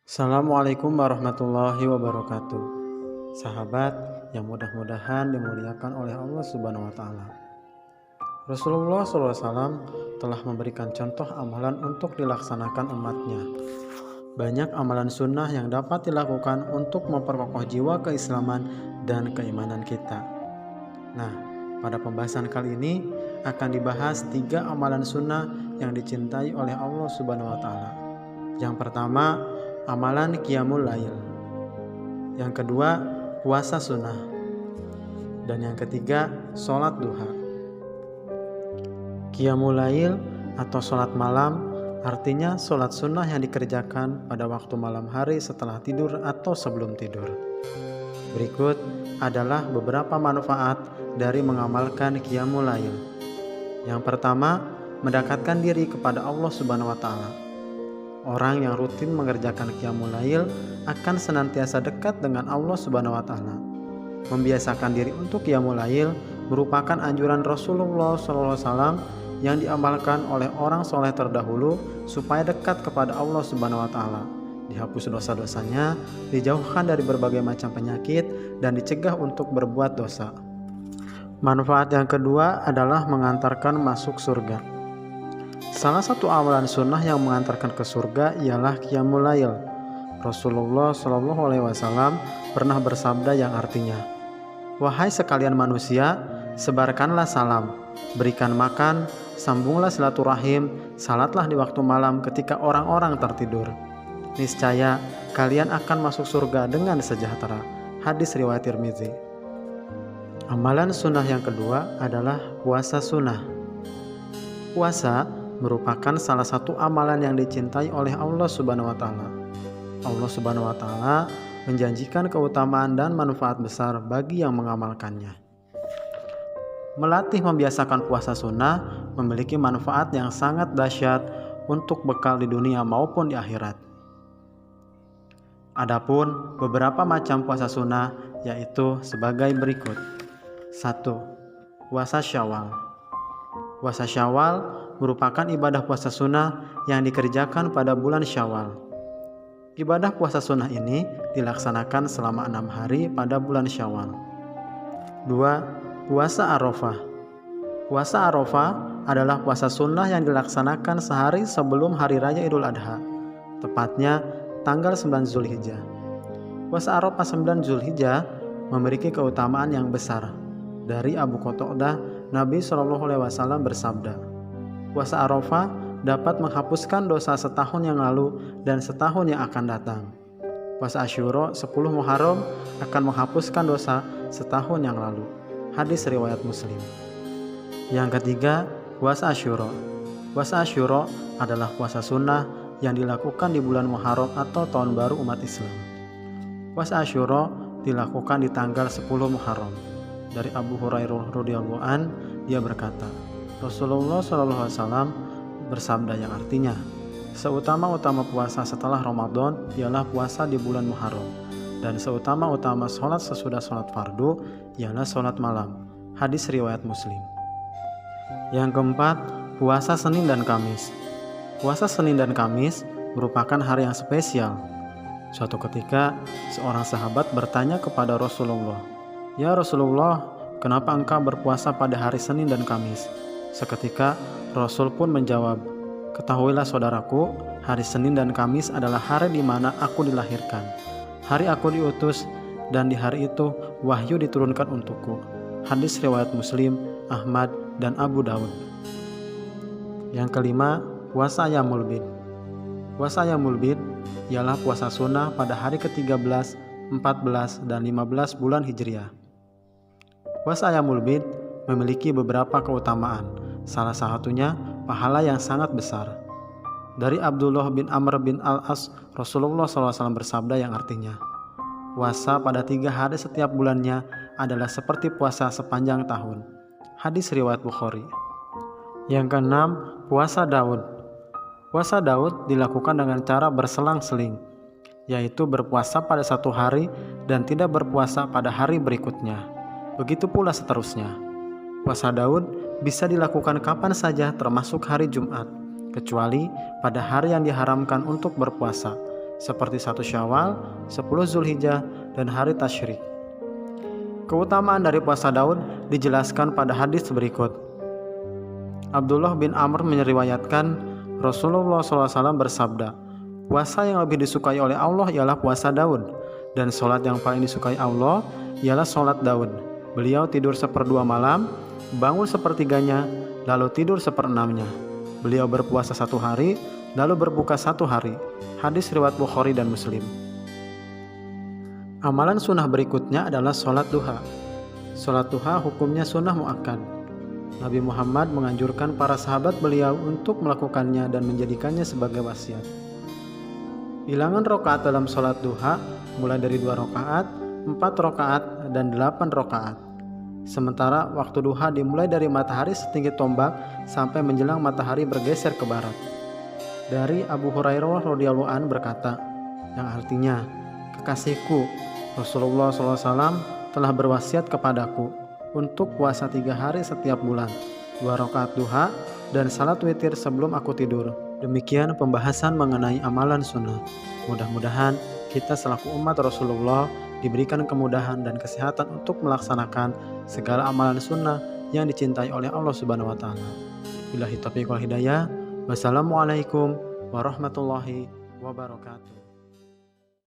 Assalamualaikum warahmatullahi wabarakatuh. Sahabat yang mudah-mudahan dimuliakan oleh Allah Subhanahu wa Ta'ala. Rasulullah SAW telah memberikan contoh amalan untuk dilaksanakan umatnya. Banyak amalan sunnah yang dapat dilakukan untuk memperkokoh jiwa keislaman dan keimanan kita. Nah, pada pembahasan kali ini akan dibahas 3 amalan sunnah yang dicintai oleh Allah Subhanahu wa Ta'ala. Yang pertama, amalan qiyamul lail. Yang kedua, puasa sunnah. Dan yang ketiga, sholat duha. Qiyamul lail atau sholat malam artinya sholat sunnah yang dikerjakan pada waktu malam hari setelah tidur atau sebelum tidur. Berikut adalah beberapa manfaat dari mengamalkan qiyamul lail. Yang pertama, mendekatkan diri kepada Allah Subhanahu wa Ta'ala. Orang yang rutin mengerjakan qiyamul lail akan senantiasa dekat dengan Allah Subhanahu wa Ta'ala. Membiasakan diri untuk qiyamul lail merupakan anjuran Rasulullah SAW yang diamalkan oleh orang soleh terdahulu supaya dekat kepada Allah Subhanahu wa Ta'ala, dihapus dosa-dosanya, dijauhkan dari berbagai macam penyakit, dan dicegah untuk berbuat dosa. Manfaat yang kedua adalah mengantarkan masuk surga. Salah satu amalan sunnah yang mengantarkan ke surga ialah qiyamul lail. Rasulullah SAW pernah bersabda yang artinya, "Wahai sekalian manusia, sebarkanlah salam, berikan makan, sambunglah silaturahim, salatlah di waktu malam ketika orang-orang tertidur. Niscaya kalian akan masuk surga dengan sejahtera." Hadis riwayat Tirmizi. Amalan sunnah yang kedua adalah puasa sunnah. Puasa merupakan salah satu amalan yang dicintai oleh Allah Subhanahu wa Ta'ala. Allah Subhanahu wa Ta'ala menjanjikan keutamaan dan manfaat besar bagi yang mengamalkannya. Melatih membiasakan puasa sunnah memiliki manfaat yang sangat dahsyat untuk bekal di dunia maupun di akhirat. Adapun beberapa macam puasa sunnah yaitu sebagai berikut. 1. Puasa Syawal. Puasa Syawal merupakan ibadah puasa sunnah yang dikerjakan pada bulan Syawal. Ibadah puasa sunnah ini dilaksanakan selama 6 hari pada bulan Syawal. 2. Puasa Arafah. Puasa Arafah adalah puasa sunnah yang dilaksanakan sehari sebelum Hari Raya Idul Adha, tepatnya tanggal 9 Zulhijjah. Puasa Arafah 9 Zulhijjah memiliki keutamaan yang besar. Dari Abu Qatadah, Nabi SAW bersabda, "Puasa Arafah dapat menghapuskan dosa setahun yang lalu dan setahun yang akan datang. Puasa Asyura 10 Muharram akan menghapuskan dosa setahun yang lalu." Hadis riwayat Muslim. Yang ketiga, puasa Asyura. Puasa Asyura adalah puasa sunnah yang dilakukan di bulan Muharram atau tahun baru umat Islam. Puasa Asyura dilakukan di tanggal 10 Muharram. Dari Abu Hurairah radhiyallahu an, dia berkata, Rasulullah SAW bersabda yang artinya, "Seutama-utama puasa setelah Ramadan ialah puasa di bulan Muharram, dan seutama-utama sholat sesudah sholat fardu ialah sholat malam." Hadis riwayat Muslim. Yang keempat, puasa Senin dan Kamis. Puasa Senin dan Kamis merupakan hari yang spesial. Suatu ketika, seorang sahabat bertanya kepada Rasulullah, "Ya Rasulullah, kenapa engkau berpuasa pada hari Senin dan Kamis?" Seketika Rasul pun menjawab, "Ketahuilah saudaraku, hari Senin dan Kamis adalah hari di mana aku dilahirkan. Hari aku diutus dan di hari itu wahyu diturunkan untukku." Hadis riwayat Muslim, Ahmad, dan Abu Daud. Yang kelima, puasa Yaumul Bid. Puasa Yaumul Bid ialah puasa sunnah pada hari ke-13, 14, dan 15 bulan Hijriah. Puasa Yaumul Bid memiliki beberapa keutamaan, salah satunya pahala yang sangat besar. Dari Abdullah bin Amr bin Al-As, Rasulullah SAW bersabda yang artinya, "Puasa pada 3 hari setiap bulannya adalah seperti puasa sepanjang tahun." Hadis riwayat Bukhari. Yang keenam, puasa Daud. Puasa Daud dilakukan dengan cara berselang-seling, yaitu berpuasa pada 1 hari dan tidak berpuasa pada hari berikutnya. Begitu pula seterusnya. Puasa Daud bisa dilakukan kapan saja termasuk hari Jumat, kecuali pada hari yang diharamkan untuk berpuasa, seperti 1 Syawal, 10 Zulhijjah, dan hari Tasyrik. Keutamaan dari puasa Daud dijelaskan pada hadis berikut. Abdullah bin Amr meriwayatkan Rasulullah SAW bersabda, puasa yang lebih disukai oleh Allah ialah puasa Daud, dan sholat yang paling disukai Allah ialah sholat Daud. Beliau tidur 1/2 malam, bangun 1/3-nya, lalu tidur 1/6-nya. Beliau berpuasa 1 hari, lalu berbuka 1 hari. Hadis riwayat Bukhari dan Muslim. Amalan sunnah berikutnya adalah sholat duha. Sholat duha hukumnya sunnah muakkad. Nabi Muhammad menganjurkan para sahabat beliau untuk melakukannya dan menjadikannya sebagai wasiat. Bilangan rakaat dalam sholat duha mulai dari 2 rakaat, 4 rakaat, dan 8 rakaat. Sementara waktu duha dimulai dari matahari setinggi tombak sampai menjelang matahari bergeser ke barat. Dari Abu Hurairah radhiyallahu anhu berkata, yang artinya, kekasihku Rasulullah SAW telah berwasiat kepadaku untuk puasa 3 hari setiap bulan, 2 rakaat duha, dan salat witir sebelum aku tidur. Demikian pembahasan mengenai amalan sunnah. Mudah-mudahan kita selaku umat Rasulullah diberikan kemudahan dan kesehatan untuk melaksanakan segala amalan sunnah yang dicintai oleh Allah Subhanahu wa Ta'ala. Billahi taufiq wal hidayah. Wassalamualaikum warahmatullahi wabarakatuh.